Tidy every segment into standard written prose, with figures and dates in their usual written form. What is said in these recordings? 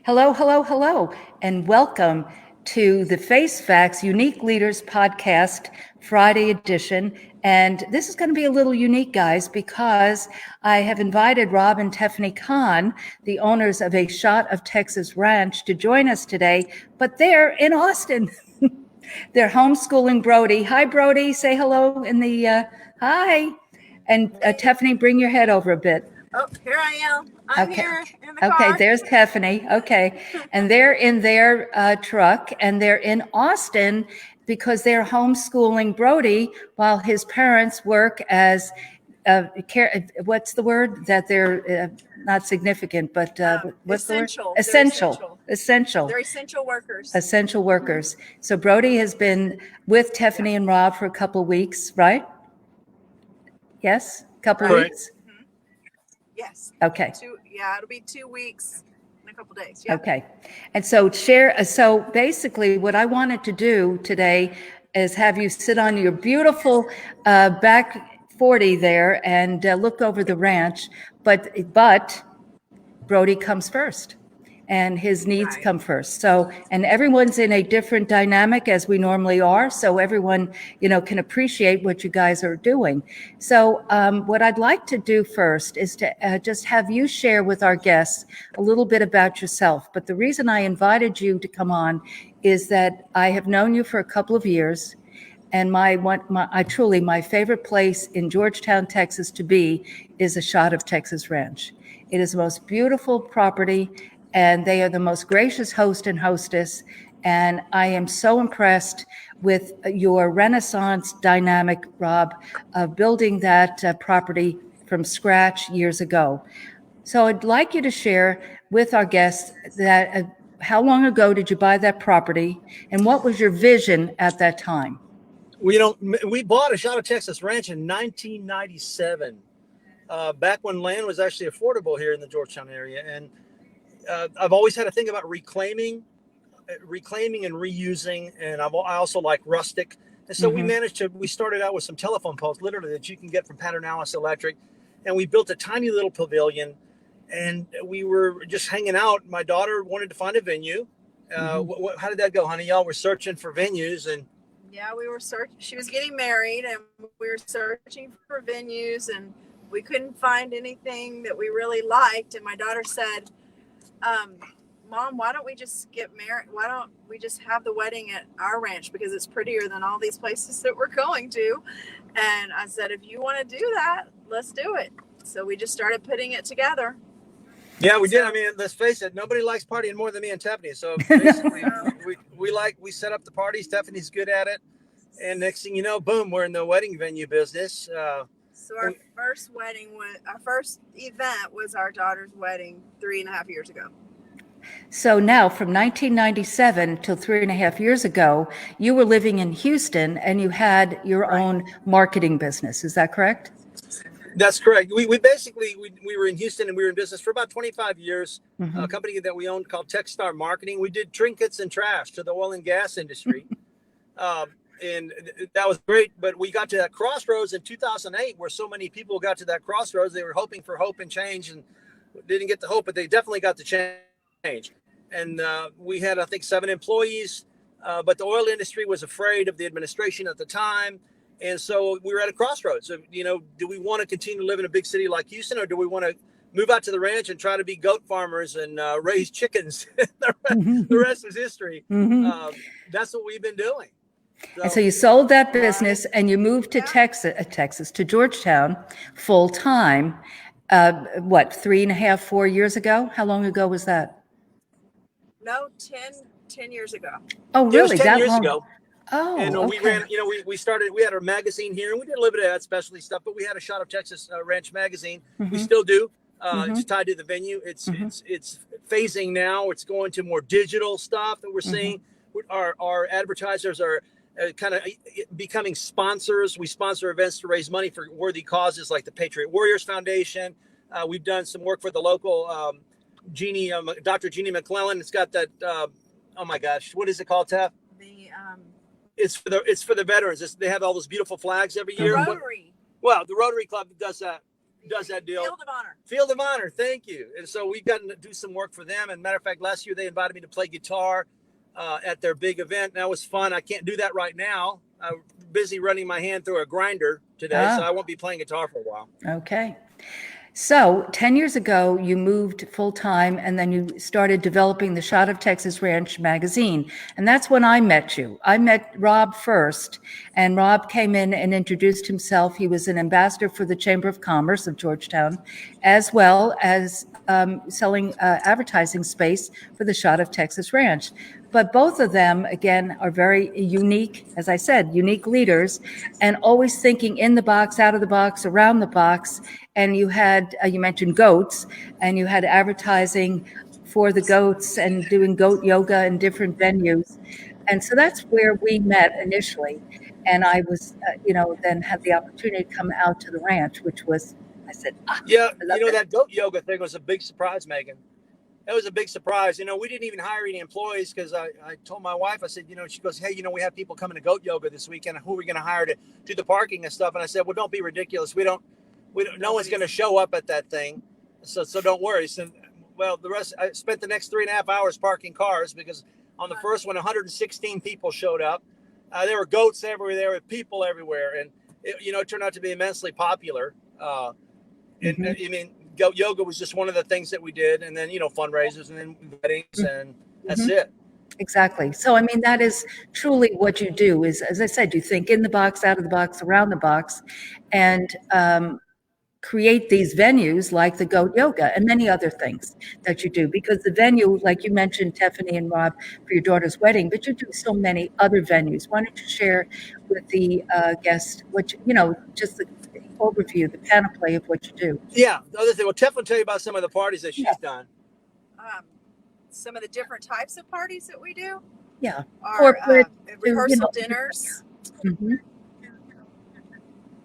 Hello, hello, hello, and welcome to the Face Facts Unique Leaders Podcast Friday edition. And this is going to be a little unique, guys, because I have invited Rob and Teffany Kahn, the owners of A Shot of Texas Ranch, to join us today, but they're in Austin. They're homeschooling Brody. Hi, Brody. Say hello in the hi. And Teffany, bring your head over a bit. Oh, here I am. I'm Okay. here in the car. Okay, there's Teffany. Okay. And they're in their truck and they're in Austin because they're homeschooling Brody while his parents work as what's the word? That they're not significant, but what's essential. the word? Essential. They're essential workers. Essential workers. So Brody has been with Teffany and Rob for a couple of weeks, right? Yes? A couple of weeks? Yes. Okay. It'll be 2 weeks in a couple of days. Yeah. Okay. And so so basically what I wanted to do today is have you sit on your beautiful back 40 there and look over the ranch, but Brody comes first. And his needs come first. So, and everyone's in a different dynamic as we normally are. So everyone, can appreciate what you guys are doing. So what I'd like to do first is to just have you share with our guests a little bit about yourself. But the reason I invited you to come on is that I have known you for a couple of years. And my favorite place in Georgetown, Texas to be is A Shot of Texas Ranch. It is the most beautiful property. And they are the most gracious host and hostess. And I am so impressed with your Renaissance dynamic, Rob, of building that property from scratch years ago. So I'd like you to share with our guests that how long ago did you buy that property and what was your vision at that time? We bought A Shot of Texas Ranch in 1997, back when land was actually affordable here in the Georgetown area. And I've always had a thing about reclaiming and reusing, and I also like rustic. And so we started out with some telephone poles, literally, that you can get from Paternalis Electric, and we built a tiny little pavilion, and we were just hanging out. My daughter wanted to find a venue. How did that go, honey? Y'all were searching for venues, and yeah, we were searching. She was getting married, and we were searching for venues, and we couldn't find anything that we really liked. And my daughter said, Mom, why don't we just get married? Why don't we just have the wedding at our ranch because it's prettier than all these places that we're going to? And I said, if you want to do that, let's do it. So we just started putting it together. Yeah, we did. I mean, let's face it, nobody likes partying more than me and Teffany. So basically, we set up the parties. Stephanie's good at it. And next thing you know, boom, we're in the wedding venue business. So our first event was our daughter's wedding 3.5 years ago. So now from 1997 till 3.5 years ago, you were living in Houston and you had your own marketing business. Is that correct? That's correct. We basically were in Houston and we were in business for about 25 years. A company that we owned called Techstar Marketing. We did trinkets and trash to the oil and gas industry. And that was great, but we got to that crossroads in 2008 where so many people got to that crossroads. They were hoping for hope and change and didn't get the hope, but they definitely got the change. And we had, I think, 7 employees, but the oil industry was afraid of the administration at the time. And so we were at a crossroads. So, do we want to continue to live in a big city like Houston, or do we want to move out to the ranch and try to be goat farmers and raise chickens? The rest is history. That's what we've been doing. And so you sold that business and you moved to Texas, to Georgetown, full time. 3.5, 4 years ago? How long ago was that? No, 10 years ago. Oh, really? It was 10 that years long ago. Oh, and okay. We ran, we had our magazine here, and we did a little bit of that specialty stuff, but we had A Shot of Texas Ranch magazine. We still do. It's tied to the venue. It's phasing now. It's going to more digital stuff that we're seeing. Our advertisers are kind of becoming sponsors. We sponsor events to raise money for worthy causes like the Patriot Warriors Foundation. We've done some work for the local Dr. Jeannie McClellan. It's got that. Oh my gosh, what is it called, Tef? It's for the veterans. They have all those beautiful flags every year. Rotary. Well, the Rotary Club does that. does that deal. Field of Honor. Field of Honor, thank you. And so we got to do some work for them. And matter of fact, last year they invited me to play guitar at their big event. And that was fun. I can't do that right now. I'm busy running my hand through a grinder today, so I won't be playing guitar for a while. Okay. So 10 years ago, you moved full-time and then you started developing the Shot of Texas Ranch magazine. And that's when I met you. I met Rob first, and Rob came in and introduced himself. He was an ambassador for the Chamber of Commerce of Georgetown, as well as selling advertising space for the Shot of Texas Ranch. But both of them, again, are very unique, as I said, unique leaders, and always thinking in the box, out of the box, around the box. And you had, you mentioned goats, and you had advertising for the goats and doing goat yoga in different venues. And so that's where we met initially. And I was, then had the opportunity to come out to the ranch, which was, I said, yeah, that goat yoga thing was a big surprise, Megan. That was a big surprise. We didn't even hire any employees because I told my wife, I said, she goes, hey, we have people coming to goat yoga this weekend. Who are we going to hire to do the parking and stuff? And I said, well, don't be ridiculous. No one's going to show up at that thing. So don't worry. So, well, I spent the next 3.5 hours parking cars because on the first one, 116 people showed up. There were goats everywhere. There were people everywhere. And, it turned out to be immensely popular. Goat yoga was just one of the things that we did. And then, fundraisers and then weddings, and that's it. Exactly. So, that is truly what you do is, as I said, you think in the box, out of the box, around the box, and create these venues like the goat yoga and many other things that you do. Because the venue, like you mentioned, Teffany and Rob, for your daughter's wedding, but you do so many other venues. Why don't you share with the guests just the overview, the panoply of what you do? Yeah. The other thing, well, Teff will tell you about some of the parties that she's done. Some of the different types of parties that we do. Yeah. Are rehearsal dinners. Mm-hmm.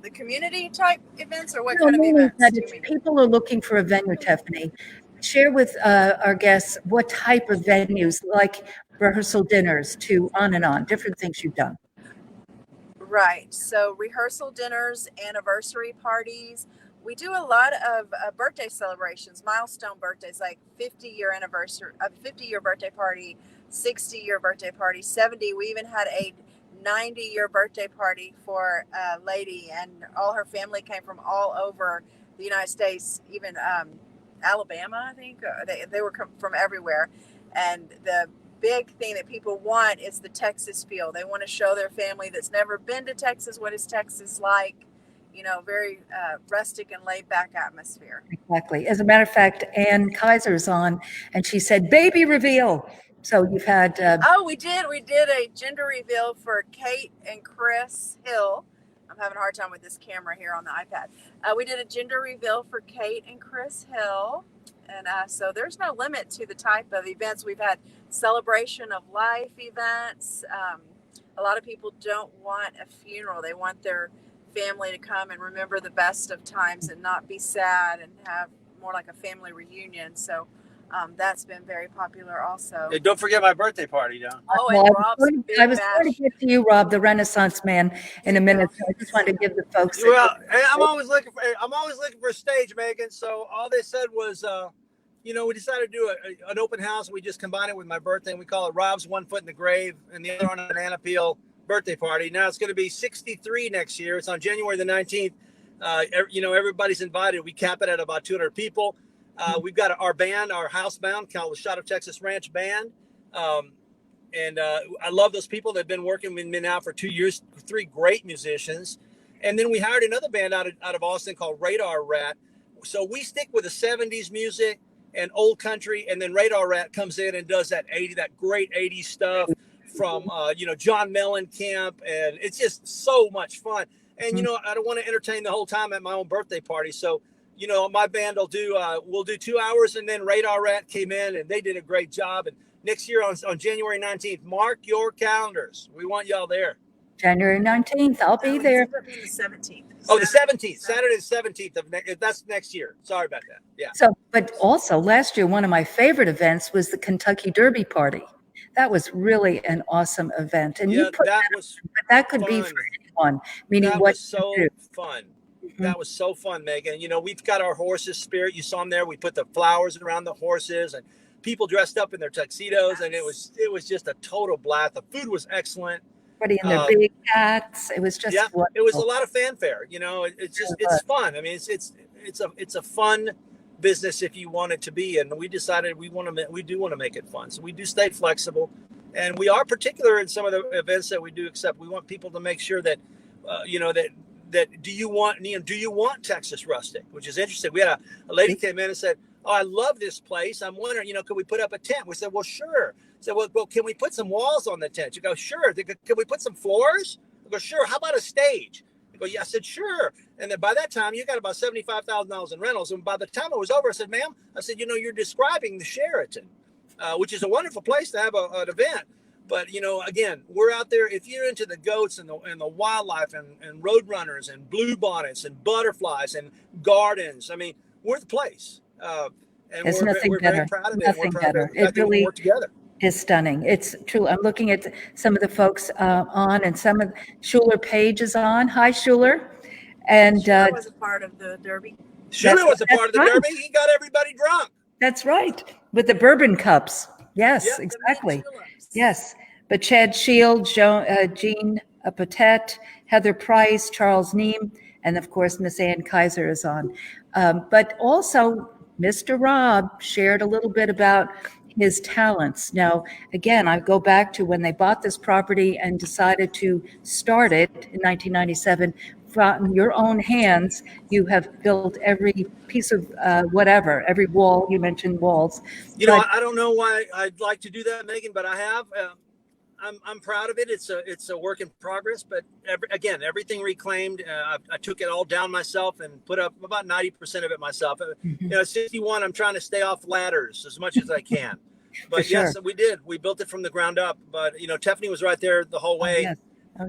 The community type events, or what kind of events? If people are looking for a venue, Teffany, share with our guests what type of venues, like rehearsal dinners to on and on, different things you've done. Right. So rehearsal dinners, anniversary parties. We do a lot of birthday celebrations, milestone birthdays, like 50-year anniversary, a 50-year birthday party, 60-year birthday party, 70. We even had a 90-year birthday party for a lady, and all her family came from all over the United States, even Alabama, I think. They were from everywhere. And the big thing that people want is the Texas feel. They want to show their family that's never been to Texas what is Texas like. Very rustic and laid back atmosphere. Exactly. As a matter of fact, Ann Kaiser's on, and she said, baby reveal. So you've had... we did a gender reveal for Kate and Chris Hill. I'm having a hard time with this camera here on the iPad. We did a gender reveal for Kate and Chris Hill. And so there's no limit to the type of events. We've had celebration of life events. A lot of people don't want a funeral. They want their family to come and remember the best of times and not be sad and have more like a family reunion. So that's been very popular also. Hey, don't forget my birthday party, Don. Oh, and Rob's big I was bash. going to get to you, Rob, the Renaissance man, in a minute. So I just wanted to give the folks. Well, I'm always looking for a stage, Megan. So all they said was, we decided to do an open house. We just combined it with my birthday, and we call it Rob's One Foot in the Grave, and the other one a banana peel birthday party. Now it's going to be 63 next year. It's on January the 19th. Everybody's invited. We cap it at about 200 people. We've got our band, our house band called the Shot of Texas Ranch Band. And I love those people. They've been working with me now for 2 years, 3 great musicians. And then we hired another band out of Austin called Radar Rat. So we stick with the 70s music and old country. And then Radar Rat comes in and does that great 80s stuff from, John Mellencamp. And it's just so much fun. And, I don't want to entertain the whole time at my own birthday party. So, my band we'll do 2 hours, and then Radar Rat came in and they did a great job. And next year on January 19th, mark your calendars. We want y'all there. January 19th, I'll be there. The 17th. Oh, the 17th, Saturday the 17th that's next year. Sorry about that. Yeah. So, but also last year, one of my favorite events was the Kentucky Derby party. That was really an awesome event. And that was but that could fun. be for anyone, meaning that what was so you do. fun. That was so fun, Megan. You know, we've got our horses Spirit. You saw them there. We put the flowers around the horses and people dressed up in their tuxedos, and it was just a total blast. The food was excellent. Everybody in their big hats. It was just Yeah, wonderful. it was a lot of fanfare. You know, it's fun. I mean, it's a fun business if you want it to be, and we decided we do want to make it fun. So we do stay flexible, and we are particular in some of the events that we do accept. We want people to make sure that do you want Texas rustic, which is interesting. We had a lady came in and said, "Oh, I love this place. I'm wondering, could we put up a tent?" We said, "Well, sure." I said, well, can we put some walls on the tent? You go, "Sure." They go, "Can we put some floors?" I go, "Sure." "How about a stage?" I go, "Yeah." I said, "Sure." And then by that time, you got about $75,000 in rentals. And by the time it was over, I said, "Ma'am," I said, "You're describing the Sheraton, which is a wonderful place to have an event. But, again, we're out there. If you're into the goats and the wildlife and road runners and bluebonnets and butterflies and gardens, I mean, we're the place. And It's nothing we're better. very proud of it. Nothing better. It really work together. Is stunning. It's true. I'm looking at some of the folks on, and some of Schuler Page is on. Hi, Schuler. And Schuler was a part of the Derby. Schuler was a part of the Derby. He got everybody drunk. That's right. With the bourbon cups. Yes, Yep. exactly. Yes. But Chad Shield, Jean Patet, Heather Price, Charles Neem, and of course, Miss Ann Kaiser is on. But also, Mr. Rob shared a little bit about his talents. Now, again, I go back to when they bought this property and decided to start it in 1997. From your own hands, you have built every piece of whatever, every wall. You mentioned walls. I don't know why I'd like to do that, Megan, but I have. I'm proud of it. It's a work in progress, but everything reclaimed. I took it all down myself and put up about 90% of it myself. At 61, I'm trying to stay off ladders as much as I can. But yes, we did. We built it from the ground up. But Teffany was right there the whole way,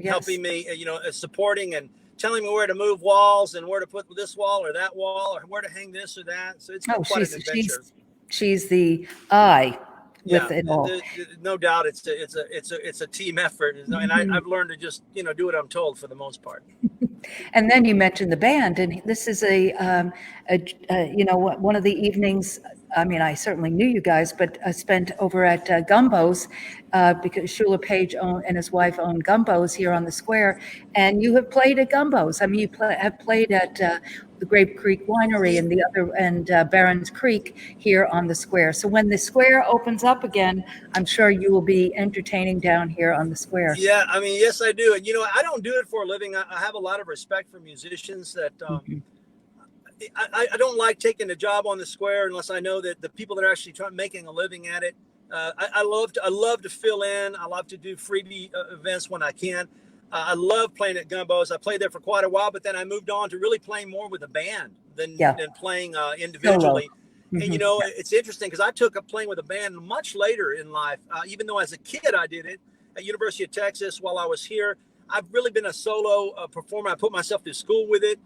helping me. Supporting and telling me where to move walls and where to put this wall or that wall or where to hang this or that. So it's been quite an adventure. She's the eye. With it all. No doubt, it's a team effort, and I've learned to just do what I'm told for the most part. And then you mentioned the band, and this is one of the evenings. I mean, I certainly knew you guys, but I spent over at Gumbo's because Schuler Page and his wife own Gumbo's here on the square, and you have played at Gumbo's. I mean, you have played at the Grape Creek Winery and Barron's Creek here on the square. So when the square opens up again, I'm sure you will be entertaining down here on the square. Yeah, I mean, yes, I do. And I don't do it for a living. I have a lot of respect for musicians that. I don't like taking a job on the square unless I know that the people that are actually making a living at it. I love to fill in. I love to do freebie events when I can. I love playing at Gumbo's. I played there for quite a while, but then I moved on to really playing more with a band than playing individually. And it's interesting because I took up playing with a band much later in life. Even though as a kid I did it at University of Texas while I was here. I've really been a solo performer. I put myself through school with it.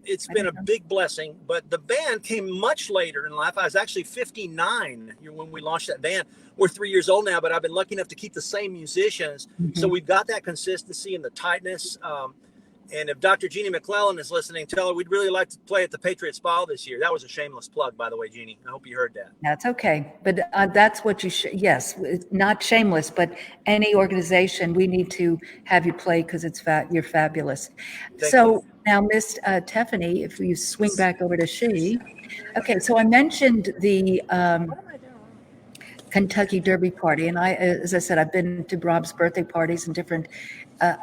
It's been a big blessing, but the band came much later in life. I was actually 59 when we launched that band. We're 3 years old now, but I've been lucky enough to keep the same musicians. So we've got that consistency and the tightness. And if Dr. Jeannie McClellan is listening, tell her we'd really like to play at the Patriots Ball this year. That was a shameless plug, by the way, Jeannie. I hope you heard that. That's okay. But that's what you should, yes, not shameless, but any organization, we need to have you play because you're fabulous. Thank you. Now, Miss Teffany, if you swing back over to she. Okay, so I mentioned the Kentucky Derby party. And as I said, I've been to Rob's birthday parties and different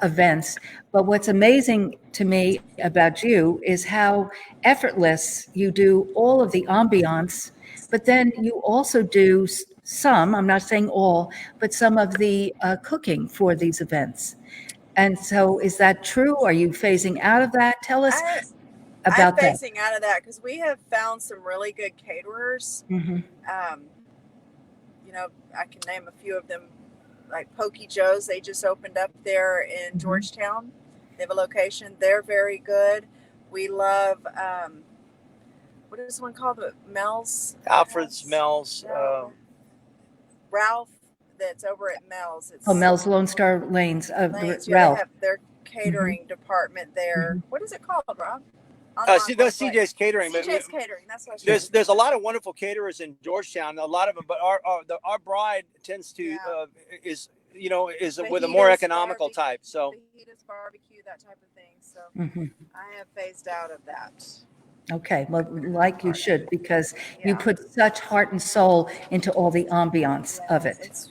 events. But what's amazing to me about you is how effortless you do all of the ambiance, but then you also do some, I'm not saying all, but some of the cooking for these events. And so is that true? Are you phasing out of that? Tell us about that. I'm phasing out of that because we have found some really good caterers. I can name a few of them, like Pokey Joe's. They just opened up there in Georgetown. They have a location. They're very good. We love, what is one called? Mel's? Alfred's, Mel's. Ralph, that's over at Mel's. Mel's Lone Star Lanes. Lanes. Ralph. They have their catering department there. What is it called, Rob? on the That's marketplace. CJ's Catering. CJ's Catering. That's what I was There's a lot of wonderful caterers in Georgetown. A lot of them, but our bride tends to Yeah. is with a Fajitas, more economical barbecue, type. So fajitas, barbecue, that type of thing. So Mhm. I have phased out of that. Okay, well, like you should, because you Yeah. put such heart and soul into all the ambiance of it. It's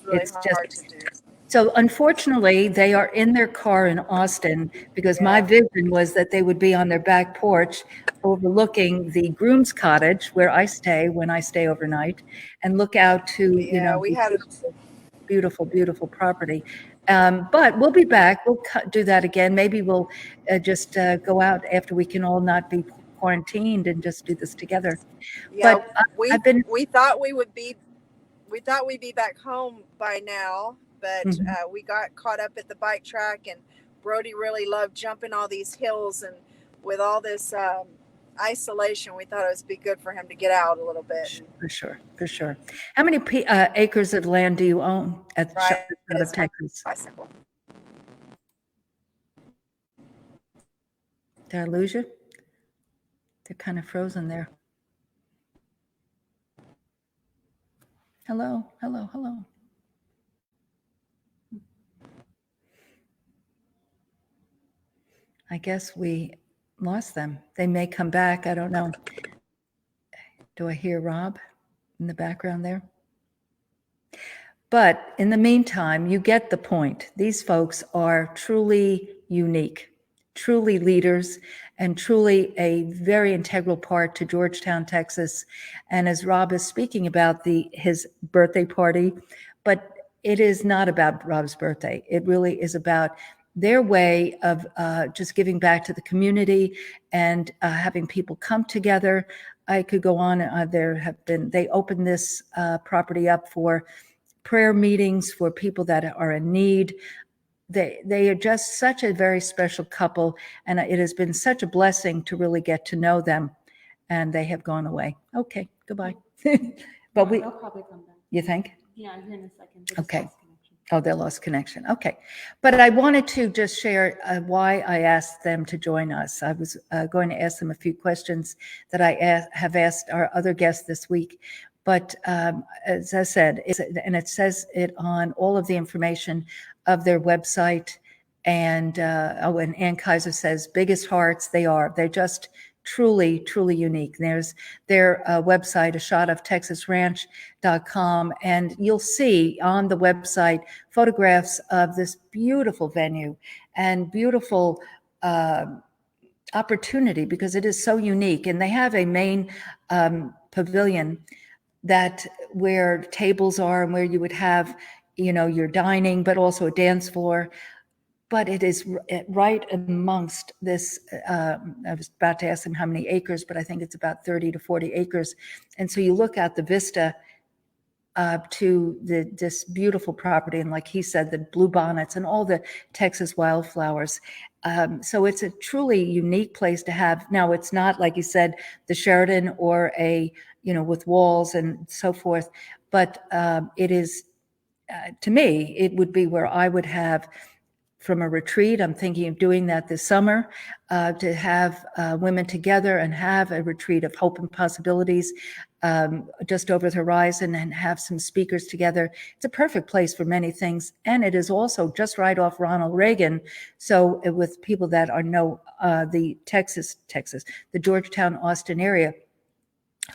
really It's just hard to do. so unfortunately, they are in their car in Austin because my vision was that they would be on their back porch overlooking the groom's cottage where I stay when I stay overnight and look out to, Yeah, we had a beautiful, beautiful property. But we'll be back. We'll do that again. Maybe we'll just go out after we can all not be quarantined and just do this together. yeah. But I've been, We thought we'd be back home by now, but Mhm. we got caught up at the bike track, and Brody really loved jumping all these hills, and with all this isolation, we thought it would be good for him to get out a little bit. For sure, for sure. How many acres of land do you own at Ride out of his Texas? bicycle. Did I lose you? They're kind of frozen there. Hello, hello, hello. I guess we lost them. They may come back. I don't know. Do I hear Rob in the background there? But in the meantime, you get the point. These folks are truly unique, truly leaders, and truly a very integral part to Georgetown, Texas. And as Rob is speaking about his birthday party, but it is not about Rob's birthday. It really is about their way of just giving back to the community and having people come together. I could go on. They opened this property up for prayer meetings for people that are in need. They are just such a very special couple, and it has been such a blessing to really get to know them. And they have gone away. Okay, goodbye. But they'll probably come back. You think? Yeah, here in a second. Okay. Oh, they lost connection. Okay. But I wanted to just share why I asked them to join us. I was going to ask them a few questions that I have asked our other guests this week. But as I said, and it says it on all of the information of their website. And and Ann Kaiser says, biggest hearts they are. They're just truly, truly unique. There's their website, ashotofTexasRanch.com, and you'll see on the website photographs of this beautiful venue and beautiful opportunity because it is so unique. And they have a main pavilion that where tables are and where you would have, your dining, but also a dance floor. But it is right amongst this. I was about to ask them how many acres, but I think it's about 30 to 40 acres. And so you look at the vista to this beautiful property, and like he said, the bluebonnets and all the Texas wildflowers. So it's a truly unique place to have. Now, it's not, like you said, the Sheraton or with walls and so forth, but it is, to me, it would be where I would have from a retreat. I'm thinking of doing that this summer, to have women together and have a retreat of hope and possibilities just over the horizon and have some speakers together. It's a perfect place for many things. And it is also just right off Ronald Reagan. So with people that know the the Georgetown, Austin area,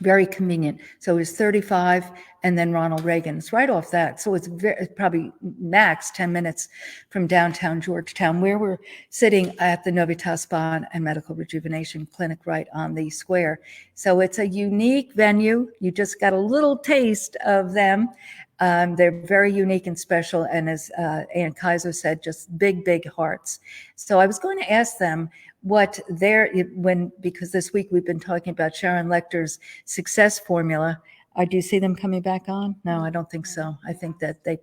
very convenient. So it's 35 and then Ronald Reagan. It's right off that. So it's probably max 10 minutes from downtown Georgetown, where we're sitting at the Novitas Spa and Medical Rejuvenation Clinic right on the square. So it's a unique venue. You just got a little taste of them. They're very unique and special. And as Ann Kaiser said, just big, big hearts. So I was going to ask them what because this week we've been talking about Sharon Lecter's success formula. Do you see them coming back on? No, I don't think so. I think that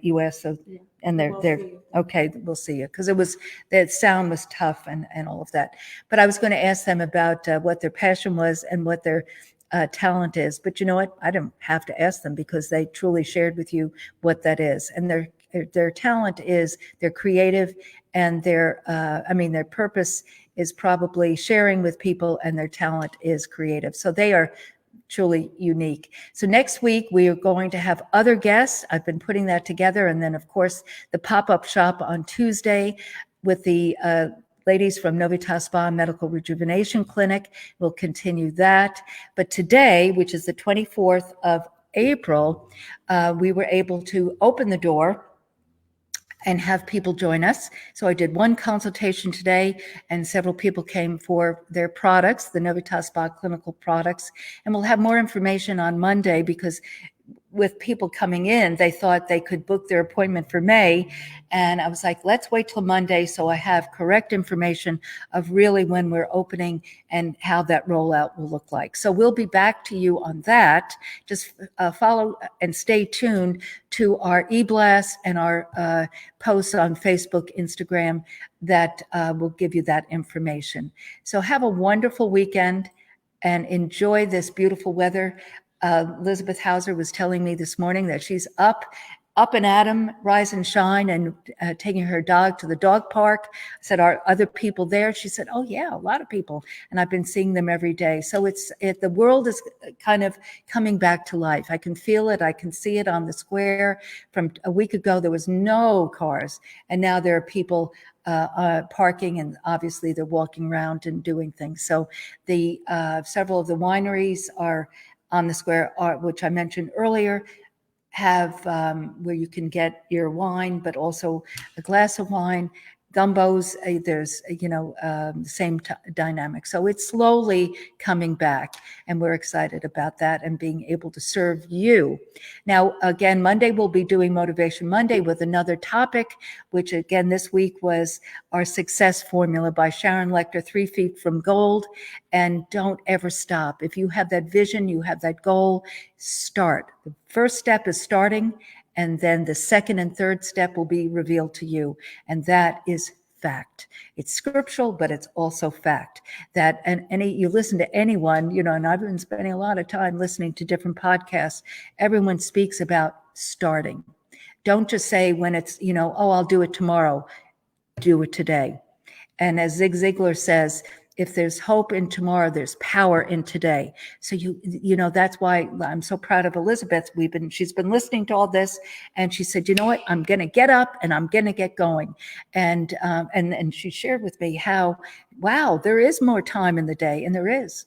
you asked, so, and they're okay. We'll see you, because that sound was tough and all of that. But I was going to ask them about what their passion was and what their talent is. But you know what? I don't have to ask them, because they truly shared with you what that is. And their talent is they're creative, and their purpose is probably sharing with people, and their talent is creative. So they are truly unique. So next week, we are going to have other guests. I've been putting that together. And then, of course, the pop-up shop on Tuesday with the ladies from Novitas Spa Medical Rejuvenation Clinic. We'll continue that. But today, which is the 24th of April, we were able to open the door and have people join us. So I did one consultation today, and several people came for their products, the Novitas Spa clinical products. And we'll have more information on Monday, because with people coming in, they thought they could book their appointment for May. And I was like, let's wait till Monday so I have correct information of really when we're opening and how that rollout will look like. So we'll be back to you on that. Just follow and stay tuned to our e-blast and our posts on Facebook, Instagram that will give you that information. So have a wonderful weekend and enjoy this beautiful weather. Elizabeth Hauser was telling me this morning that she's up and at 'em, rise and shine, and taking her dog to the dog park. I said, are other people there? She said, oh yeah, a lot of people. And I've been seeing them every day. So the world is kind of coming back to life. I can feel it. I can see it on the square. From a week ago, there was no cars. And now there are people parking, and obviously they're walking around and doing things. So the several of the wineries are on the square, which I mentioned earlier, have where you can get your wine, but also a glass of wine, gumbos. There's, the same dynamic. So it's slowly coming back, and we're excited about that and being able to serve you. Now, again, Monday we'll be doing Motivation Monday with another topic, which again this week was our success formula by Sharon Lecter, 3 Feet from Gold. And don't ever stop. If you have that vision, you have that goal, start. The first step is starting, and then the second and third step will be revealed to you. And that is fact. It's scriptural, but it's also fact. That, and you listen to anyone, and I've been spending a lot of time listening to different podcasts. Everyone speaks about starting. Don't just say when it's, oh, I'll do it tomorrow. Do it today. And as Zig Ziglar says, if there's hope in tomorrow, there's power in today. So that's why I'm so proud of Elizabeth. She's been listening to all this, and she said, you know what, I'm going to get up and I'm going to get going. And she shared with me how, wow, there is more time in the day, and there is.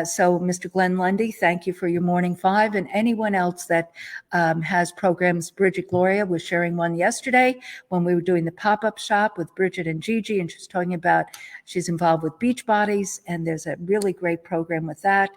So Mr. Glenn Lundy, thank you for your Morning Five, and anyone else that has programs. Bridget Gloria was sharing one yesterday when we were doing the pop-up shop with Bridget and Gigi, and she's talking about she's involved with beach bodies, and there's a really great program with that.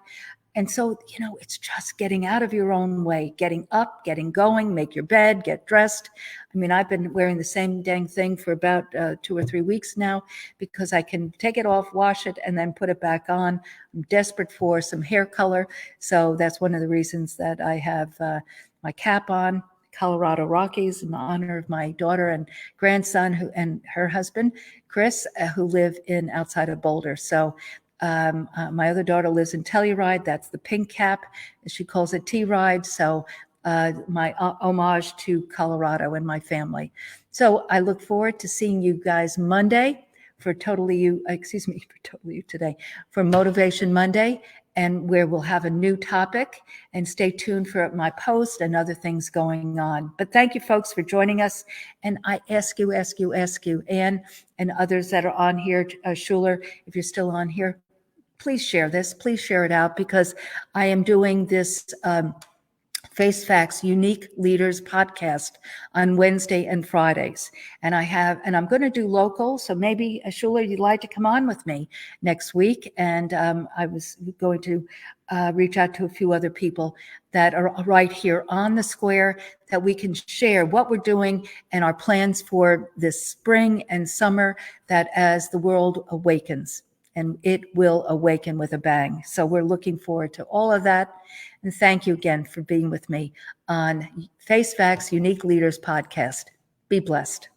And so, it's just getting out of your own way, getting up, getting going, make your bed, get dressed. I mean, I've been wearing the same dang thing for about 2 or 3 weeks now, because I can take it off, wash it, and then put it back on. I'm desperate for some hair color. So that's one of the reasons that I have my cap on, Colorado Rockies, in honor of my daughter and grandson and her husband, Chris, who live outside of Boulder. So my other daughter lives in Telluride. That's the pink cap. She calls it T-Ride. So my homage to Colorado and my family. So I look forward to seeing you guys Monday for Totally You today, for Motivation Monday, and where we'll have a new topic. And stay tuned for my post and other things going on. But thank you, folks, for joining us. And I ask you, Ann and others that are on here, Schuler, if you're still on here, please share this. Please share it out, because I am doing this Face Facts Unique Leaders podcast on Wednesday and Fridays. And I'm going to do local. So maybe, Schuler, you'd like to come on with me next week. And I was going to reach out to a few other people that are right here on the square, that we can share what we're doing and our plans for this spring and summer, that as the world awakens. And it will awaken with a bang. So we're looking forward to all of that. And thank you again for being with me on Face Facts Unique Leaders podcast. Be blessed.